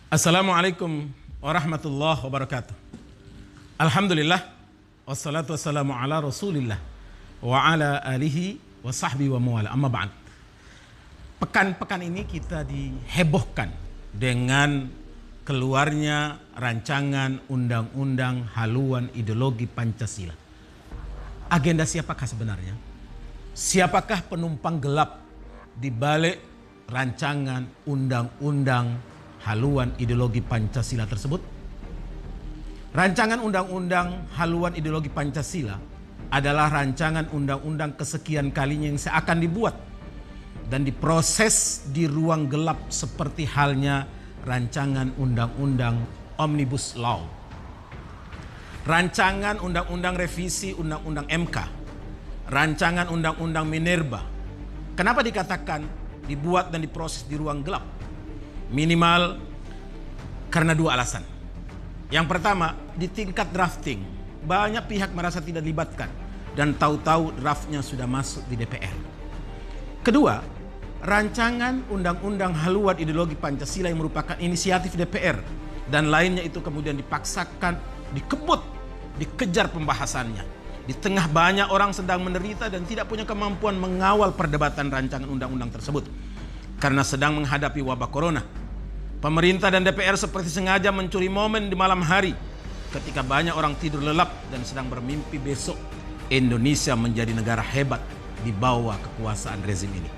Assalamualaikum warahmatullahi wabarakatuh. Alhamdulillah wassalatu wassalamu ala Rasulillah wa ala alihi wa sahbihi wa mawala. Amma ba'd. Pekan-pekan ini kita dihebohkan dengan keluarnya rancangan undang-undang haluan ideologi Pancasila. Agenda siapakah sebenarnya? Siapakah penumpang gelap di balik rancangan undang-undang haluan ideologi Pancasila tersebut? Rancangan undang-undang haluan ideologi Pancasila adalah rancangan undang-undang kesekian kalinya yang seakan dibuat dan diproses di ruang gelap seperti halnya rancangan undang-undang Omnibus Law. Rancangan undang-undang revisi undang-undang MK, rancangan undang-undang Minerba. Kenapa dikatakan dibuat dan diproses di ruang gelap? Minimal karena dua alasan. Yang pertama, di tingkat drafting banyak pihak merasa tidak dilibatkan dan tahu-tahu draftnya sudah masuk di DPR. Kedua, rancangan undang-undang haluan ideologi Pancasila yang merupakan inisiatif DPR dan lainnya itu kemudian dipaksakan, dikebut, dikejar pembahasannya. Di tengah banyak orang sedang menderita dan tidak punya kemampuan mengawal perdebatan rancangan undang-undang tersebut. Karena sedang menghadapi wabah corona, pemerintah dan DPR seperti sengaja mencuri momen di malam hari ketika banyak orang tidur lelap dan sedang bermimpi besok Indonesia menjadi negara hebat di bawah kekuasaan rezim ini.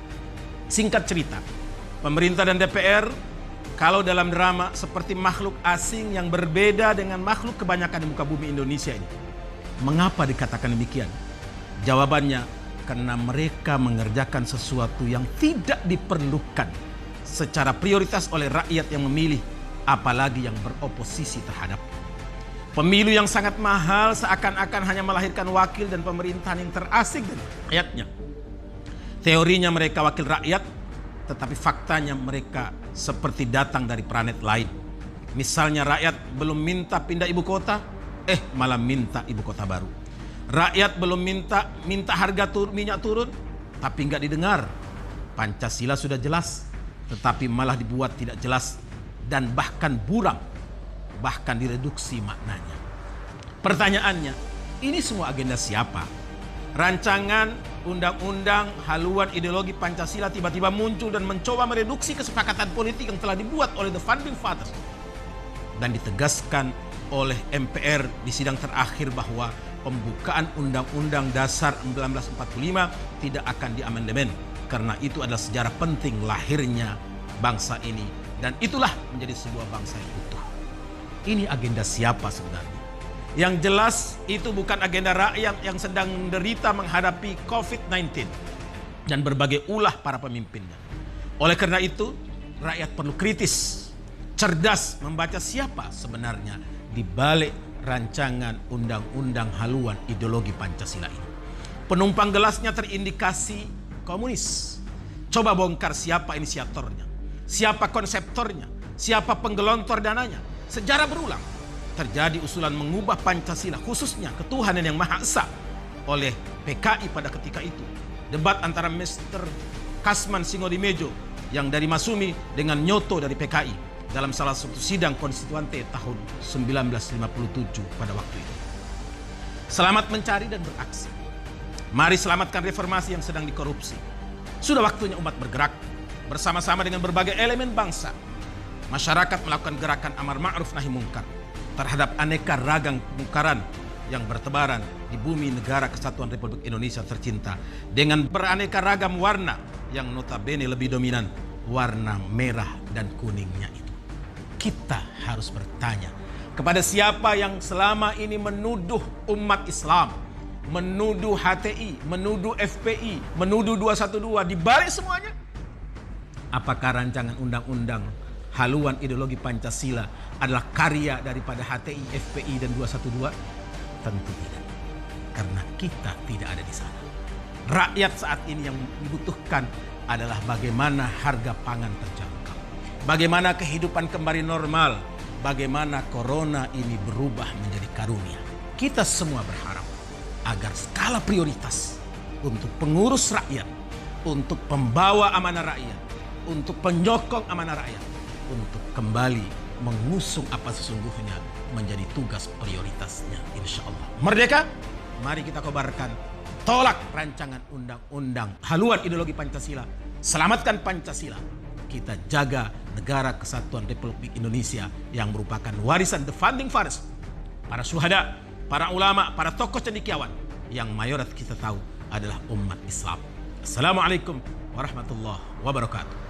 Singkat cerita, pemerintah dan DPR kalau dalam drama seperti makhluk asing yang berbeda dengan makhluk kebanyakan di muka bumi Indonesia ini. Mengapa dikatakan demikian? Jawabannya, karena mereka mengerjakan sesuatu yang tidak diperlukan secara prioritas oleh rakyat yang memilih, apalagi yang beroposisi terhadap. Pemilu yang sangat mahal seakan-akan hanya melahirkan wakil dan pemerintahan yang terasing dari rakyatnya. Teorinya mereka wakil rakyat, tetapi faktanya mereka seperti datang dari planet lain. Misalnya rakyat belum minta pindah ibu kota, malah minta ibu kota baru. Rakyat belum minta harga minyak turun, tapi nggak didengar. Pancasila sudah jelas, tetapi malah dibuat tidak jelas dan bahkan buram, bahkan direduksi maknanya. Pertanyaannya, ini semua agenda siapa? Rancangan undang-undang haluan ideologi Pancasila tiba-tiba muncul dan mencoba mereduksi kesepakatan politik yang telah dibuat oleh the founding fathers dan ditegaskan oleh MPR di sidang terakhir bahwa pembukaan Undang-Undang Dasar 1945 tidak akan diamandemen karena itu adalah sejarah penting lahirnya bangsa ini dan itulah menjadi sebuah bangsa yang utuh. Ini agenda siapa sebenarnya? Yang jelas itu bukan agenda rakyat yang sedang menderita menghadapi COVID-19 dan berbagai ulah para pemimpinnya. Oleh karena itu, rakyat perlu kritis, cerdas membaca siapa sebenarnya di balik rancangan undang-undang haluan ideologi Pancasila ini. Penumpang gelasnya terindikasi komunis. Coba bongkar siapa inisiatornya, siapa konseptornya, siapa penggelontor dananya. Sejarah berulang terjadi usulan mengubah Pancasila khususnya ketuhanan yang Maha Esa oleh PKI pada ketika itu. Debat antara Mr. Kasman Singodimedjo yang dari Masumi dengan Nyoto dari PKI dalam salah satu sidang konstituante tahun 1957 pada waktu itu. Selamat mencari dan beraksi. Mari selamatkan reformasi yang sedang dikorupsi. Sudah waktunya umat bergerak bersama-sama dengan berbagai elemen bangsa. Masyarakat melakukan gerakan amar ma'ruf nahi mungkar terhadap aneka ragam kemungkaran yang bertebaran di bumi negara kesatuan Republik Indonesia tercinta dengan beraneka ragam warna yang notabene lebih dominan warna merah dan kuningnya itu. Kita harus bertanya kepada siapa yang selama ini menuduh umat Islam, menuduh HTI, menuduh FPI, menuduh 212 di balik semuanya. Apakah rancangan undang-undang haluan ideologi Pancasila adalah karya daripada HTI, FPI dan 212? Tentu tidak. Karena kita tidak ada di sana. Rakyat saat ini yang dibutuhkan adalah bagaimana harga pangan terjangkau. Bagaimana kehidupan kembali normal, bagaimana corona ini berubah menjadi karunia. Kita semua berharap agar skala prioritas untuk pengurus rakyat, untuk pembawa amanah rakyat, untuk penyokong amanah rakyat, untuk kembali mengusung apa sesungguhnya menjadi tugas prioritasnya, insya Allah. Merdeka, mari kita kobarkan. Tolak rancangan undang-undang haluan ideologi Pancasila. Selamatkan Pancasila. Kita jaga negara kesatuan Republik Indonesia yang merupakan warisan the founding fathers, para syuhada, para ulama, para tokoh cendekiawan yang mayoritas kita tahu adalah umat Islam. Assalamualaikum warahmatullahi wabarakatuh.